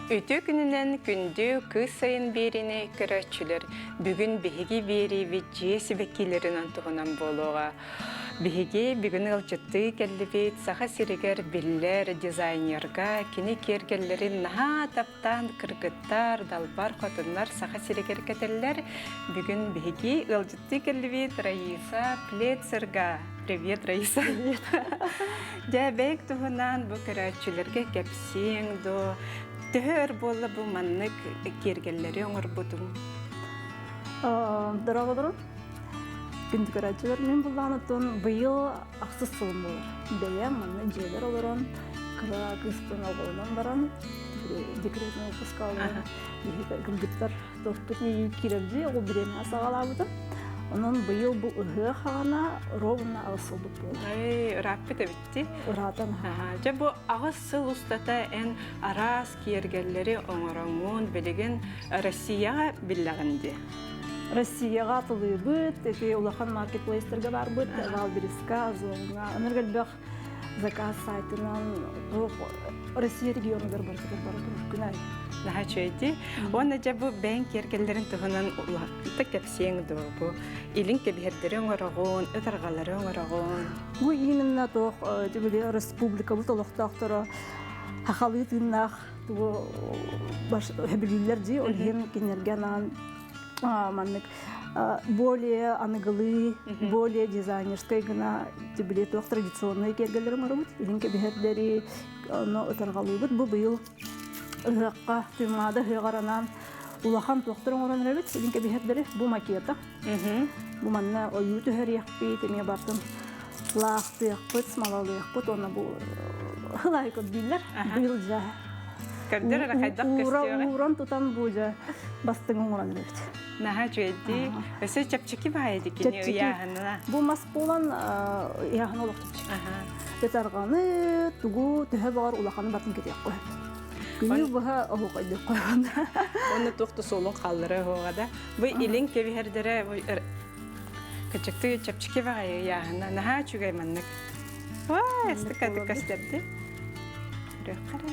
Ütü gününden gündü kız sayın birine köröççüler. Bugün bihigi biri ve cesi vekillerin antuğunan boluğa. Bihigi bugün ılcıttığı kellibit sağa siriger biller dizaynerga kini kergellerin naha taptan kırgıttar dalbar kotunlar sağa siriger keteller. Bugün bihigi ılcıttığı kellibit Раиса Плецерга. Привет, Раиса. Привет. Дәбек туһунан бу көрәтчеләргә кәпсең до Төр болла бу маннык кергелләре оңыр бутум. Дорогодор. Күнді көрәтчелер мен булланы тон быйыл аксыз сылым булыр. Бәя манны җелер олорон, кыра кыспын алган баран, декретный отпуск алган. Гылгыттар топпет кирерди, ул биреме асагалабыды. Onun bıyıl bu ıhı xana ровно ağısıldık bu. Ay, rapid bitti. Iratan. Ja bu ağısıl ustata en aras kiergelleri oңоромун bilegen Россияга billagindi. Россияга тылыбыт, эти улахан маркетплейстерге барбыт, Валбериска, Зонга, аныргалбах заказ сайтынан Россия регионыгар барсыгар барбыр күнай. Daha çöyti. Ona ja bu ben kiergellerin tuğunan tek kepseng do bu. İlin kebiherderi oңорогон, ötargalları oңорогон. Bu именно то, тибили республика bu толоқтақтары хахалы тыннах, bu баш хебилилер ди, олген кенерген маннык более аныгылы, более дизайнерской гына тибили то традиционные кергеллер марбут. Илин кебихердери но ötarгалыбыт bu быйыл ыракка тымада хыгаранан улахан тоқтырың оран рәбит, илин кебихердери bu макета. Bu manna oyu tüheriyakpi, temeye bartın lağtıyakpıt, smalalıyakpıt, ona bu hılayıkıp biller, bıyılca. Kardera kaydak gösteriyor. Uğran tutan buca bastığın oran evet. Naha çöyti. Öse çapçıki baydı ki ne uyahına. Bu masp olan yahına olaq çapçık. Betarğanı, tuğu tühe bağır ulaqanı bartın ketiyek koy. Günü buha oğu koydu koyanda. Onu toxtu solun kaldırı hoğada. Bu ilin kebiherdere Kaçaktı çapçıki var ya, naha çugay manlık. Vay, istikatı kastabdı. Rökara.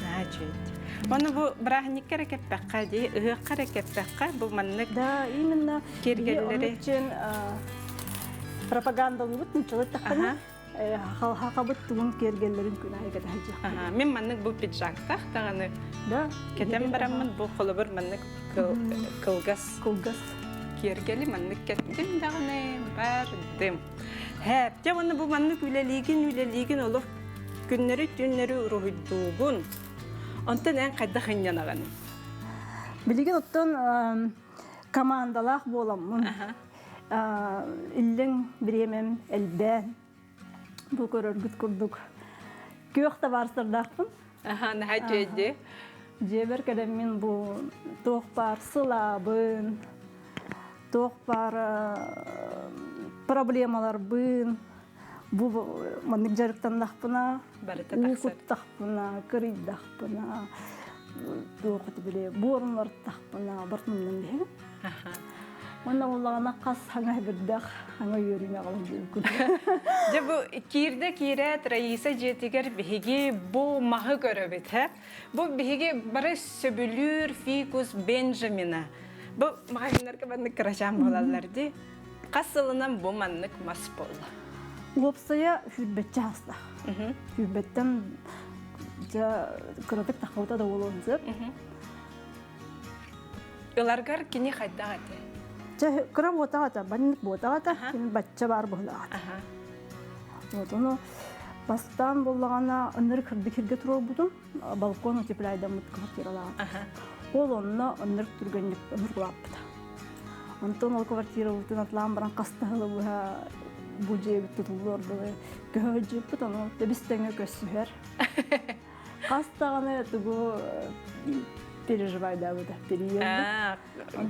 Naha çuydu. Onu bu brahnikara kepekka diye, ıhıkkara kepekka bu manlık. Da, именно. Kergelleri. Onun için propagandalı bütünçülük takımı. Halkabıt tuğun kergellerin günahı kadar hacı. Min manlık bu pidjakta, dağını. Da. Ketem baramın bu kolubur manlık kılgas. Kılgas. Kergeli manlık kettim dağını bardım. Hep, ya onu bu manlık üleligin olup günleri ruhudduğun. Ondan en kadda hınyanağını. Bilgin ottan komandalar bolamın. İllin biremem elben. Bu kadar güt kurduk. Kökte varsırdaqpın. Naha çöydü. Ceber kademmin bu toqpar sılabın, toqpar problemalar bın. Bu manık jarıktan daqpına, uqut daqpına, kırıy daqpına, toqut bile borunlar daqpına, bartmından bile. Onda oğlana qas hanga birdaq, hanga yürüme qalan mümkün. Ja bu kiret Raisa jetiger bihigi bu mahı göröbet hep. Bu bihigi bara söbülür fikus Benjamin'a. Bu mahimler banlık kıraşan bolallardı. Qasılınan bu manlık maspolla. Uopsaya hübbetçe hasta. Hübbetten ja kıratık taqavta da olunzır. Ilargar kini haydağıdı. Kıra botağıta, bannik botağıta, bacca var boğlağıta. Onu bastan boğlağına ınırı kırdı turur budum, balkon öteplayda mut kvartiralağıta. Ol onunla ınırı turganlık ınır kulapıda. Ondan ol kvartira utun atlan baran kastahılı bu cebit tutulur böyle göğücü put onu debistenge kösüher. Kastağına tuğu переживай да вот период.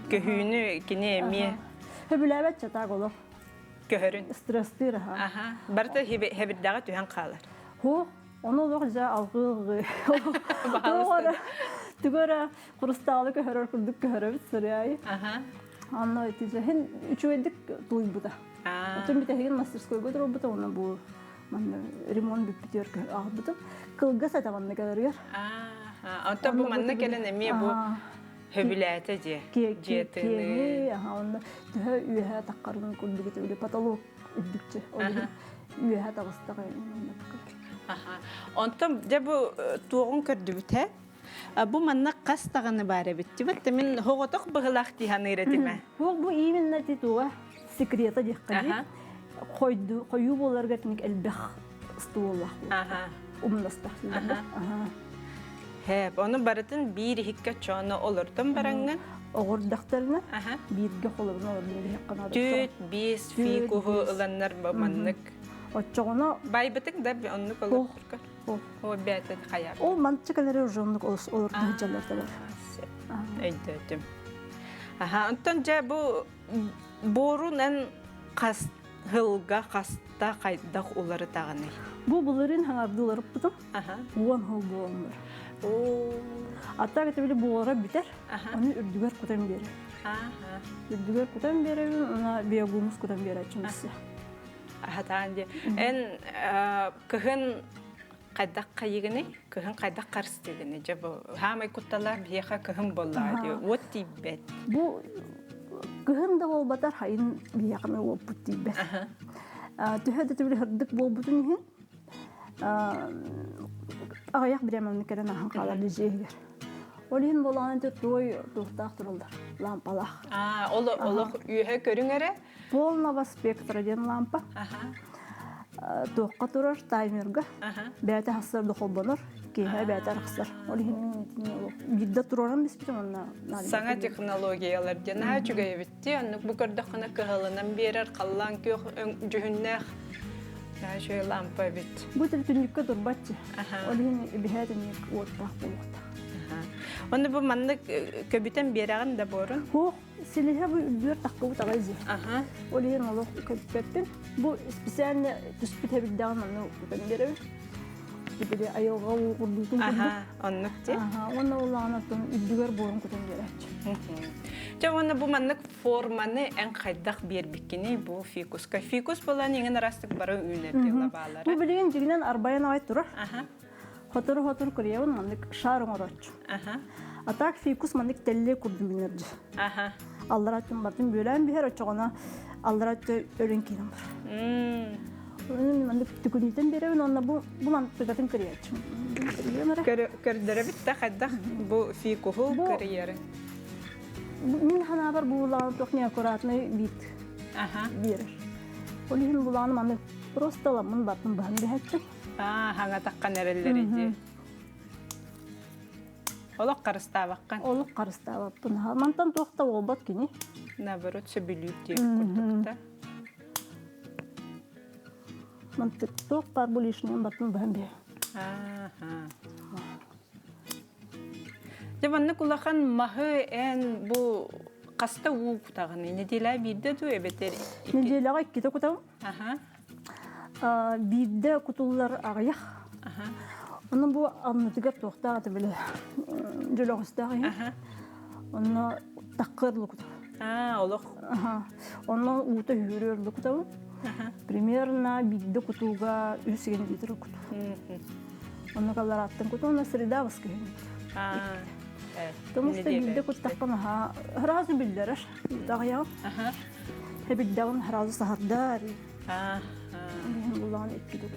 Köhünü kini emi. Hebülevet çatak olur. Köhürün. Strestir ha. Barda hebirdağı tühen kalır. Hu onu olunca algı. Doğru. Tugara kurustalı köhürür kurduk köhürür sırayı. Anla etice. Hen üçü edik duy bu da. Tüm bir tehin masterskoy götürür bu da ona bu Манна ремонт бүттер агыбытым. Кылга сатаманны каларыгар. Ата бу манна келен эме бу хөбүләте же. Жетени, онда төһө үйә таккарын күлдүгүт үле потолок үдүкче. Олы үйә табыстагы. Онтон же бу тугун көрдүбүтэ. Бу манна кастаганы бары битти. Бит мен хоготок быгылак дигән иретиме. Бу именно титуга секрета диккади. Кою боларга тиник элбэх стуулах. Умнастах. Хеп, оны барытын бир хикке чоны олурдун бараңган. Огурдактарына бирге холобун олурдун хиккана. Түт, бис, фикуху ыланнар маннык. Отчоғына... Байбытың да оннук олур туркар. О, бәтет қаяр. Ол мантчыкалары жонлук олурдун хиджаларда бар. Өйдөтім. Онтон жа бұл борунан хылга қаста қайдақ олары тағаны. Бұларын хаңардыларып бұтым. Уан хыл болындар. Атта кетебілі бұлара бітер, оны үрдігер күтен бері. Үрдігер күтен бері, ona биогумус күтен бері açımızı. Атаанде. Эн кыһын кайдак кайыгыны, кыһын кайдак карстыгыны. Жабы хамай кутталар бияха кыһын боллар ди. Вот тибет. Бу кыһын да болбатар хайын бияханы опут тибет. Төһөдө төбүлө хырдык болбутун иһин. Аяк биремем керен ахан калар дижегер. Олин боланы той тухтак турулдар. Лампалах. Олох үйө көрүңөрө? Полного спектра ден лампа. Тоққа турар таймерга. Бәті хасыр дұқылбаныр. Кейхе бәті арқсыр. Бидді турарам беспетім онна. Саңа технологиялар ден әчуге ебітті. Бұ көрдіқына кығылынан берер, қаллан көк жүхіннәқ. Шөй лампа бет. Бұ тіл түнікке тұрбатчы. Олин бәтін оттақ болуқта. Оны бұл манны көбітен берағын да борын? Силиха бу үдүр таккы бу тагайзы. Олин олох көппен. Бу специально түспүт хебиддаган аны көпен беребин. Били айылга угурдугун көрдүк. Оннукти. Онна улаанаттан үдүгөр борун көтен беречи. Жа оны бу маннык форманы эн кайдак бербиккини бу фикуска. Фикус болан еңен растык бары үнерди лабалары. Бу билген жигинен арбаян ай турар. Хотор көрөбүн маннык шарың ороч. Атак фикус маннык телле курдум бинерди. Аллараттын батын бөлән бихер очоғына алларатты өрен кейден бар. Onun ben de tükünüten beri onunla bu mantıkların kariyerçim. Kördürübüt de kadar bu fikuhu kariyeri. Min hana var bu ulan tekniğe kuratını bit. Birer. Onun bulanı mantık просто lamın batın bahan bihetçim. Hanga takkan erelleri diye. Oluk karısta bakkan. Oluk karısta bakkan. Mantan tohta olbat kini. Nabarut söbülüp diye kurdukta. Mantık toh par bu lişneyen batın bahan bihe. Devanna kulakan mahı en bu kasta uğu kutağını. Ne dila birde du ebeter. Ne dila ikkide kutağım. Birde kutullar ağayak. Onun bu anlatıgar tohta atı bile. Jölogüste ağayak. Onu takkırlı kutağım. Oluk. Onu uğuta hürüyorlu kutağım. Примерно бидде кутуга үсеген битер куту. Оны калар аттын куту, оны среда воскресен. Потому что бидде куттаккан сразу билдерер. Дагая. Бидден сразу сахардар. Булан иккиде.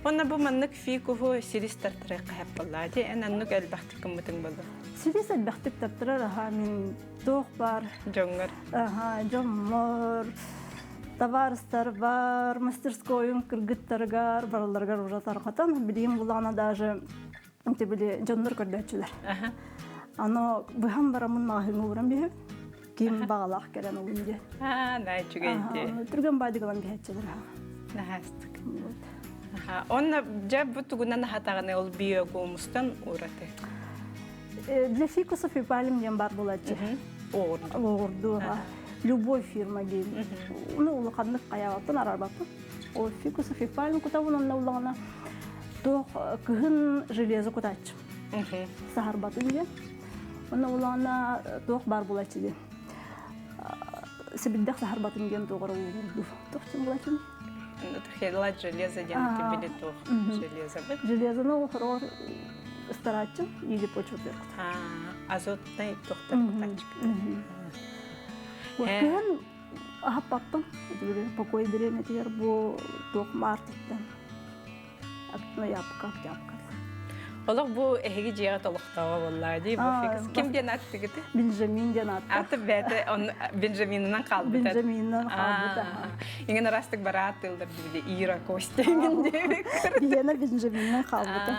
Оны бу маннык фикуху сиристер тарык хаппалады. Энаннык элбахтыкым мытың болду. Сирис элбахтык таптырар мен тох бар. Жоңгар. Жоңгар. Товарыстар бар, мастерскойын кыргыттаргар, бараларгар уже тарқатан. Билейм булана даже били жоннор көрдөчүлөр. Ано быхан барамын махыңы уран бихеп. Ким багалак керен улунде. Найчугенде. Түрген байды калан бихетчилер. Нахастык. Онна жа бутугунан хатаганы ол биогумустан ураты. Для фикусов и палим дем бар булачы. Орду. Любой фирма гейм. Ну, улаканнык каябатын арабатын. О фикусов и палим кутабын онна улана. Тох кыхын железо кутачы. Сахарбатын дем. Онна улана тох бар булачы дем. Себиддак сахарбатын дем тоғыры улурду. Тох чын булачы. Хела железо ден тибили тох. Железо бит. Железоны ол хорор старачын или почва беркут. Азотный тохтар тачка. Оттан паппам покой береме тигер бу тох мартиттен. Актна япка. Олог бу эһиги жига толуктава боллар ди бу фикс. Кимден атты гите? Бенджамин ден атты. Аты бәте он Бенджаминнан калды. Бенджаминнан калды. Иген растык бараттылдар диде Ира Костягин дебек. Диена Бенджаминнан калды.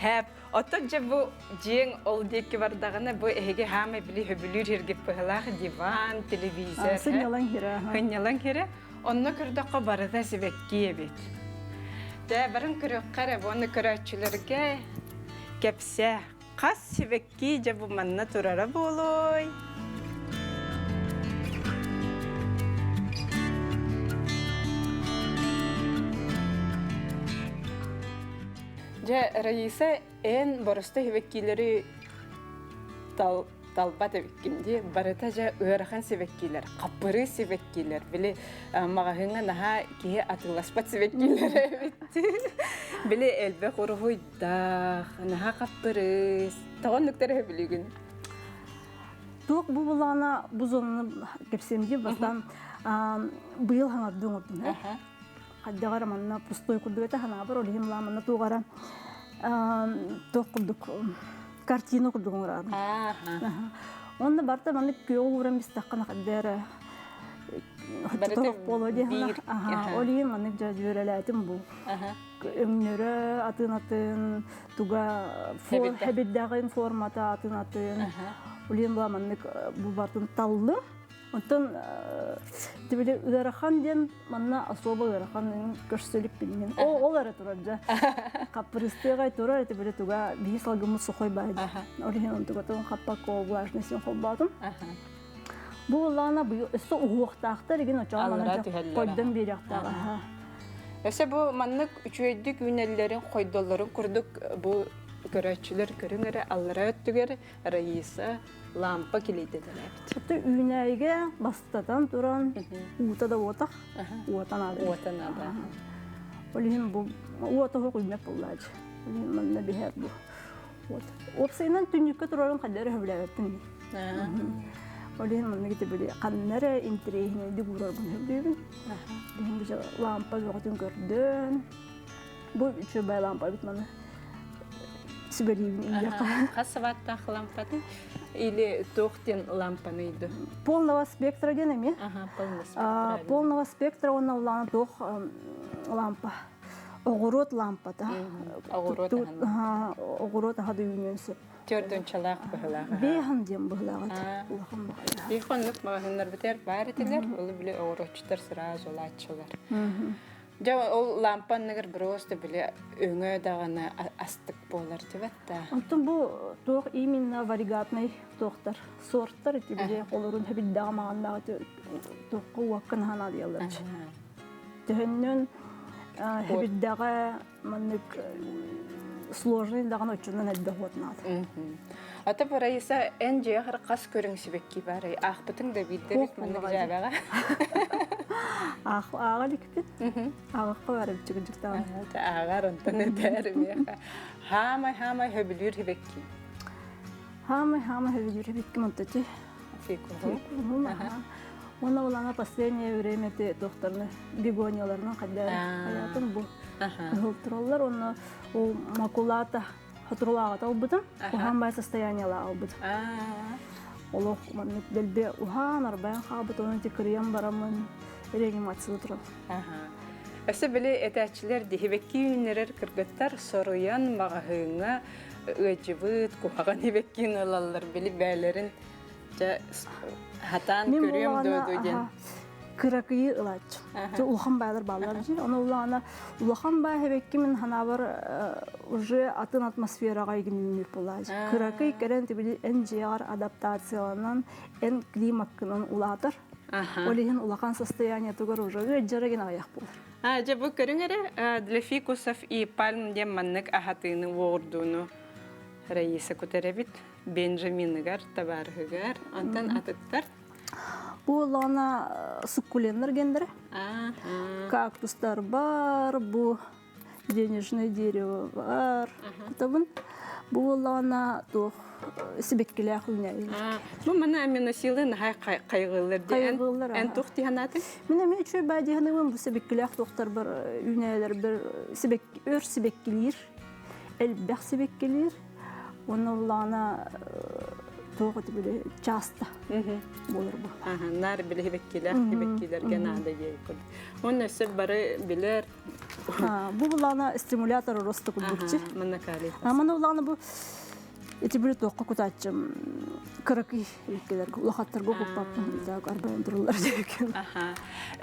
Хәп отто же бу жең ол декке бардагына бу эһиги хаме били хөбүлүр хергеп быһалах диван, телевизор. Сынялан хире. Хынялан хире. Онно көрдөккө барыда себекки бит. Дә барын көрөккәре буны көрәчүләргә кепсә кас себекки же бу манна турара болой. Же Раиса эн боросто себеккилери талбат эбиккинди барыта же ыарахан себеккилер, капыры себеккилер, били магахыңа наха кие атыласпат себеккилер эбитти. Били элбе курухуйда, наха капыры, тагоннуктар билигин. Тук бу булана бузонны кепсемди бастан быйыл хаңардың отун. Хаддагар манна пустой курдугата хана бар олим ламанна тугара тук курдук картина курдугуңар. Онда барта манны күйөө урам бистаккана каддера. Хатта полоди хана. Олим манны жажөрелатым бу. Өмнөрө атын туга хебиддагын формата атын. Олим ламанны бу бартын таллы. Онтон тибили ыарахан ден манна особо ыараханын көрсөлүп билген. Ол ара турарда. Капырыстыгай турар тибили туга бисалгымы сухой байды. Олин онтуга тон каппако влажнысын холбадым. Бу лана бу өсө угуктактар еген очалмана койдон беряктага. Эсе бу маннык үчөйдүк үнеллерин койдоллорун курдук бу көрөчүлөр көрүңөрө аллара өттүгөр Раиса лампа килейдеделер. Хатта үйнәйге бастадан туран ута да отак. Уатанады. Олин бу уата хокуймак буллаж. Олин манна бихер бу. Опсайнан түнүккө турарын кадары хөблөбөттүн. Олин манна ките били каннары интерейне дигурар бу хөблөбүн. Олин бу лампа жоготун көрдөн. Бу үчө бай лампа бит манна. Сибирийн инжака. Касаватта лампаты или тохтен лампанайды. Полного спектра денеме? Полного спектра. Полного спектра он улана тох лампа. Огород лампата. Огород. Огород хады үнөнсө. Төрдөн чалак быһалага. Бехан дем быһалага. Улахан быһалага. Бехонлук магазиндар битер бар этилер, ул биле огородчудар сразу лачылар. Ja ол лампанныгыр просто биле өңө дагана астык болар дебетта. Антон бу тох именно варигатный тохтар. Сорттар тибиле олорун хебит дагамаганда тохку ваккан хана диялар. Төннөн хебит дага маннык сложный дагана өчүнөн эддохотнат. Ата Раиса эн жегер кас көрүң сибекки бар. Ахбытың да биддебек маннык жабага. Ага ликпит. Ага барып чыгыктан. Агар онтон эдерме. Хамай хөбүлүр хибекки. Хамай хөбүлүр хибекки монтати. Фику. Она улана последнее время те докторны бегонияларынан каддар аятын бу. Хылтыралар оны о макулата хатырлага талбытым. Хамай состояниела албыт. Олох маннык делбе ухан арбаян хабыт оны текриям барамын. Реанимация турал. Эсе биле этәчләр дихебекки үннәрер кыргыттар соруян магahыңа ыҗыбыт куган хебеккин алалар биле бәләрен хатан көрөм додуген. Кыракый ылач. Улхан байлар баллар жи. Аны улана улхан бай хебекки мен ханабар уже атын атмосферага игенмир булаж. Кыракый керен тибили энҗар адаптацияланан эн климаккынан улатыр. Олиһин улахан состояние тугар уже жарыгын аяк булар. Же бу көрүңөрө для фикусов и пальм дем маннык ахатыны вордуну Раиса Кутеребит Бенджамингар табарыгар антан атыттар Бу лана суккулентлер гендери. Кактустар бар, бу денежное дерево бар. Табын бу лана тох сибеккелях уйнай. Бу мана аминосилы нахай кайгылар ди. Кайгылар, Эн тух тиханаты. Мен чөй бадиһанын бу сибеккелях тохтар бар уйнайлар бер сибек өр сибеккелер. Элбэх сибеккелер. Оны лана тоғы тибеле часто болар бу. Нар биле хебеккилер генада ейкул. Оны сөп бары билер. Бу лана стимулятор роста кулдукчи. Мана кали. Мана лана бу тибеле тоққа кутачым. Кыракы икелер улахаттар бу куппапын да арбан турулар декен.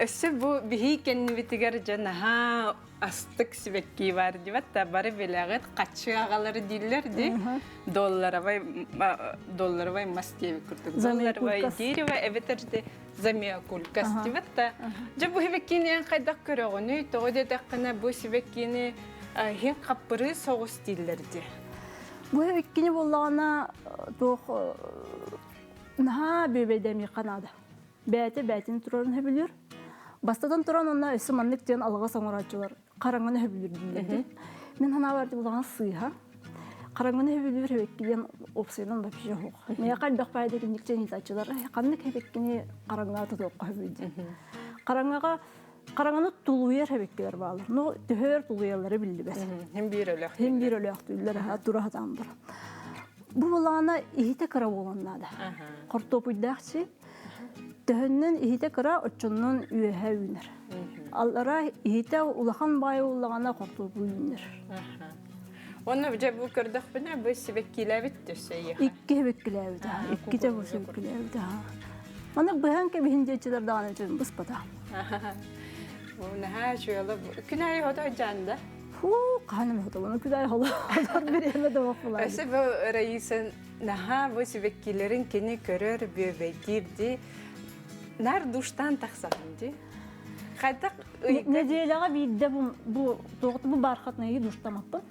Өсө бу бихи кеннибитигер жанаха астык сибекки бар дибатта бары белагыт качыгалары диллер ди. Долларовай мастеви курдук. Долларовай дерево эветерде замия кулкас дибатта. Жа бу хибеккини кайдак көрөгөнү тоодэ даккана бу сибеккини хин каппыры согус диллер ди. Бу хибеккини боллагана тох наха бебедеми канада. Бәтин турарын хебилер. Бастадан туран онна өсі маннык тен алға саңырачылар. Қараңғаны хөбілер дейді. Мен хана барды бұлаған сыйға. Қараңғаны хөбілер хебеккеден опсайдан да пише хоқ. Мен қалбақ байды кендіктен етачылар. Қаннык хебеккені қараңға тұтуққа хөбілді. Қараңғаны тулуер хебеккелер бағылыр. Но төхөр тулуерлері білді бәс. Хем бір өліқ. Хем бір өліқ түйілер. Тура хатан бар. Бұл болағына ихите қыра болғаннады. Қортопуйдақчы. Төхөннен ихите кыра очоннон үйәһә үйнер. Аллара ихите улахан бай уллагана корту үйнер. Оны бу бу көрдөх бина бу сибеккиләбит төсәйе. Икки беккиләбит. Икки дә бу сибеккиләбит. Мана быһан ке бихинҗечләр дааны өчен быспата. Бу наһа шуяла күнәй хода жанда. Фу, каным хода буны күдәй хода. Береме дә вакылар. Әсә бу рәисен наһа бу сибеккиләрен кене көрөр бебегирди. Нар душтан тақсағынды. Қайдақ үйді? Неделяға бейді бұл тоғыты бұл барқатына егі душтамаппын.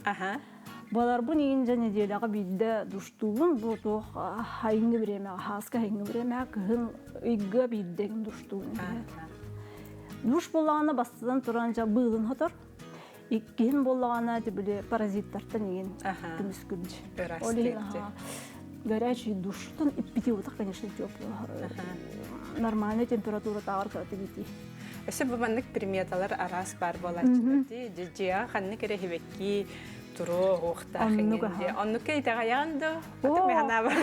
Балар бұл неген жа неделяға бейді душтуын, бұл тоғы хайыңы біреме, хасқа хайыңы біреме, күхін үйгі бейдеген душтуын. Душ болағына бастыдан тұран жа бұйлын хотыр. Кейін болағына паразиттартан еген күміс күнді. Өрастекті. Горячий душ. Там и питьевых, конечно, теплого. Нормальная температура тағыр көрті бейті. Өсі бұманлық приметалар арас бар болачы. Жия қанны кере хебекки тұру оқтақ еңінде. Онныққа итаға яғанды? Өтіме ғана бар.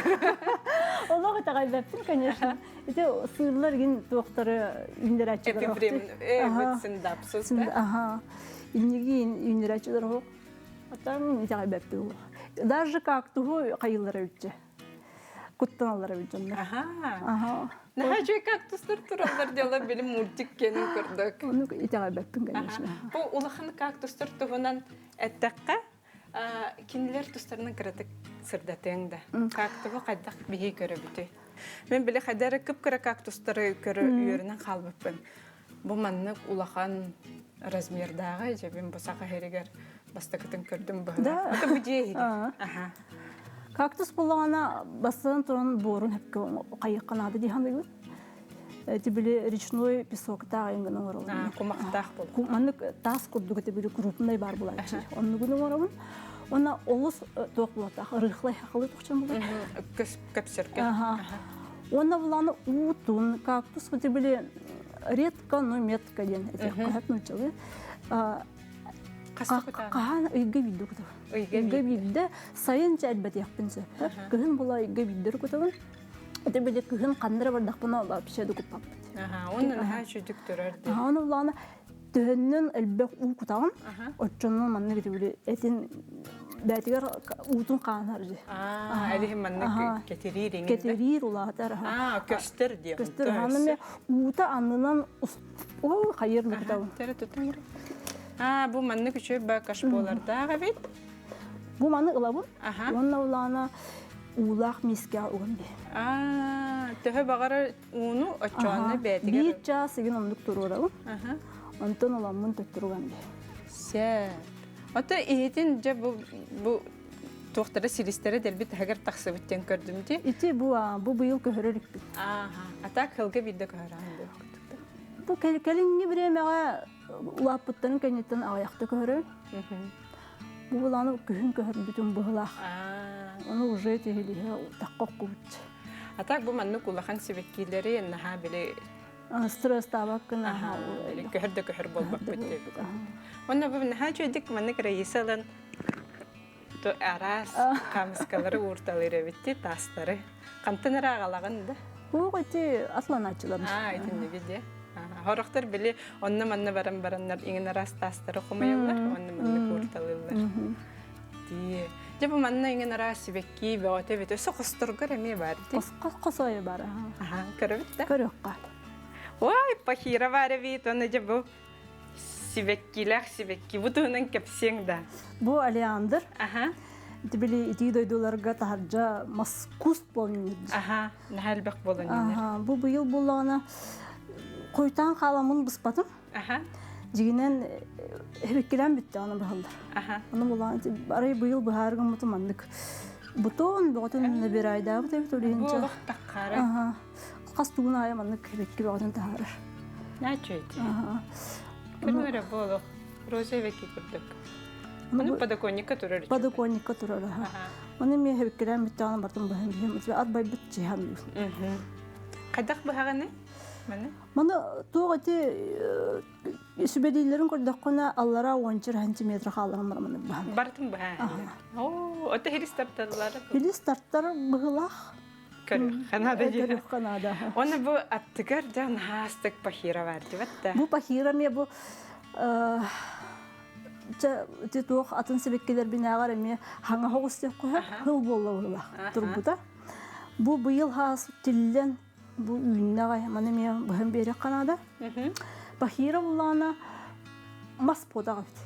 Олығы тағай бәптім, конечно. Эти сыйлар ген тоқтары үндер әчілер оқты. Эпипрем сындапсыз да? Иннеги үндер әчілер оқ. Атам тағай бәпті оқ. Даже как-то қайылары өтчі. Куттаналары өтчі. Наха жой кактустар туралар дела били мультик кенин көрдік. Оны итаға бәппін, конечно. Бұл улахан кактустар туғынан әттәққа кенелер тустарының кіратық сырдатыңда. Кактуғы қайдақ бейі көрі бүті. Мен білі қайдары күп-күрі кактустары көрі үйерінен қалбыппын. Бұл маннық улахан размердағы жебен бұсаға херігер бастықытын көрдім бұғына. Да. Это бүдейді. Кактус болағана бастадан тұран борын әпкі қайыққанады дейханды көр. Тибили речной песок тағайын гінің оралын. Кумақтақ бол. Маннык тас күрдігі тибили крупный бар болайчы. Онны гінің оралын. Ona olus toplata, rıhlı haqlı toxçam olur. Köpsürke. Ona bulanı utun, kaktus, вот были редко, но метко ден. Это как начали. Кахан үйге бидді күтіп. Үйге бидді сайынча әлбәт яқпен сөп. Күхін бұла үйге биддір күтібін. Это были күхін қандыры бардақ бұна пішеді күп пап. Оның ға жүдік түрерді. Оны бұланы төхіннен әлбәк ұл күтағын. Отчонның манны кеті әтін бәтігер ұтын қағанар жи. Әліхім манны кетерир еңді? Кетерир ұлағатар. Көстір дейін. Көстір ғанымен ұта анынан қайырлы күтағын. Тәрі тұтын ғыры. Бұл манны күші бәкаш болардағы бет? Бұл манны ұлабын. Онна ұлағына улақ миске ұғын бе. Төхі бағары ұны отчуаны бәтігер? Бейт жа сеген омдық тұру ұрағын. Онтан ұламын төттір ұған бе. Сәт. Ота иетин же бұл Туохтара силистері дербит хагар тахсыбыттен көрдім де. Ити бу быйыл көһөрөр икпит. Атак хылга бидде көрәнде. Бу келинги биремега улаппыттан кенеттен аяқта көһөрөр. Бу буланы көһүн көһөр бүтүн быһылах. Оны уже тегилиге таккок кубут. Атак бу манны кулахан сибеккилери наха биле Стресс табаккына. көһөрдө көһөр болбак битте. Онна бу наха чөдик манны рейсалан то арас камскалары урталары битти тастары. Кантынара агалаган да. Бу гыти асланачылар. Айтын биде. Хорохтар биле онна манны бараннар иңин арас тастары кумаялар, онна манны урталылар. Ди. Жабу манна иңин арас сибекки баоте бите сокостургар эме бар ди. Косой бар. Көрөбүттө. Көрөкка. Ой, пахира бар бит, онна жабу сибекки бутунан кепсең да. Бу Алиандр. Дибили ити дойдуларга тахаржа маскуст болнур. Нахалбак болон. Бу быйыл булгана койтан халамын быспатым. Жигинен хебеккелен битти аны баалдар. Аны булган арай быйыл баһаргын мутумандык. Бутон боготун бир айда бутеп төлөйүнчө. Бу таккара. Кастугун аямандык хебекке боготун тахар. Начойти. Көнөрө боло. Розевеки курдук. Аны подоконникка турар. Подоконникка турар. Аны мен хебеккелен битти аны бартым баһын бим. Атбай битчи хам. Кадак баһаганы? Мана тоғати сүбедейлерін көрдіққына аллара 10 сантиметр қалығын барманы бағын. Бартым бағын? Ота хелі стартарлары? Хелі старттар бұғылақ. Көріқ қанада жеға? Көріқ қанада. Оны бұл аттығар жан хастық пахира барды бәтті? Бұл пахира ме бұл тоқ атын себеккелер бинағар әме хаңа хоғыз деп қойа хыл болы ұғылақ тұрбыда. Бұл бұйыл хас тілден bu ünne mana men bu beri kanada. Bahira bulana maspoda git.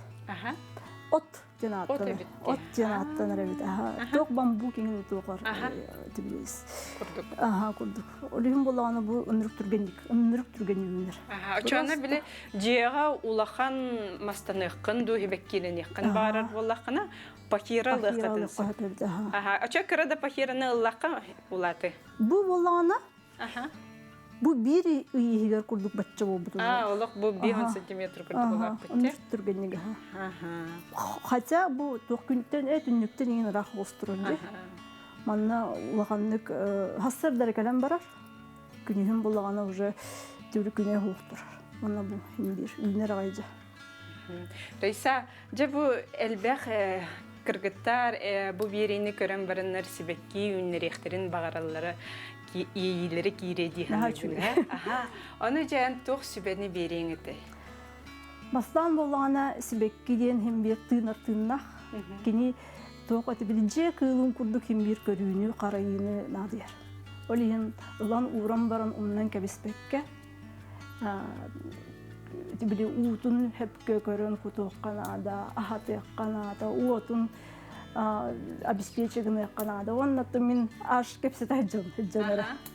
Ot cenattan. Ot cenattan revit. Tok bambu kengin tokar. Tiblis. Kurduk. Olihim bulana bu ınırık türgen ünler. Açana bile ciğe ulakan mastanıqın du hibekkilen yakın barar bollaqana bahira laqatın. Açakara da bahirаны ыллаққа улаты. Bu bulana bu bir iyiger kurduk bacça bu butu. Олық bu 1 сантиметр kurduk olaq bitti. Inırık türgenliği. Haça bu toqkünten etünlükten yine raq osturunca. Manna ulaqanlık hasır derkelen barar. Günühün bulağana уже türk güne hoqtur. Manna bu hindir ünler ağayca. Reysa, bu elbaq kırgıttar bu birini körən barınlar sibekki ünleriklerin bağaralları iyileri giredi hanımlar. Onu jan toq sübeni beriňete. Maslan bolana sibekki diyen hem bir tığnaq. Kini toq ati bilince kılın kurduk hem bir körüğünü qarayını nadir. Olihin ulan uğram baran umnan kebispekke. Bili utun hep görün kutuq kanada, ahate kanada, utun обеспеченный Канада. Он на то мин аж кепсет аджон.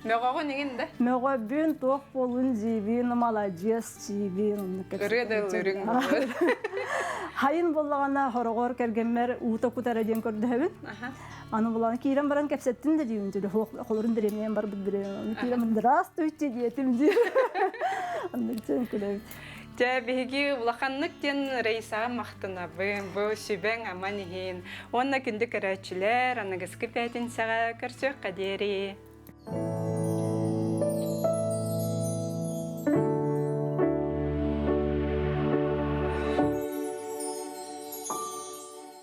Мегаго нигинде? Мега бин тоқ болун жибин молодец жибин. Ределерин. Хайын боллагана хорогор кергенмер ута кутара ден көрдөбүн. Аны буланы кирен баран кепсеттин де дийин жөлө холорун деремнен бар бидирем. Кирен здравствуйте диетим ди. Аны чөнкөлөп. Беги улаханнык тен рейса мақтанабын, бұл сүбен аман ехен. Онна күнді көрәтшілер, анығызғы пәтін саға көрсөк қадері.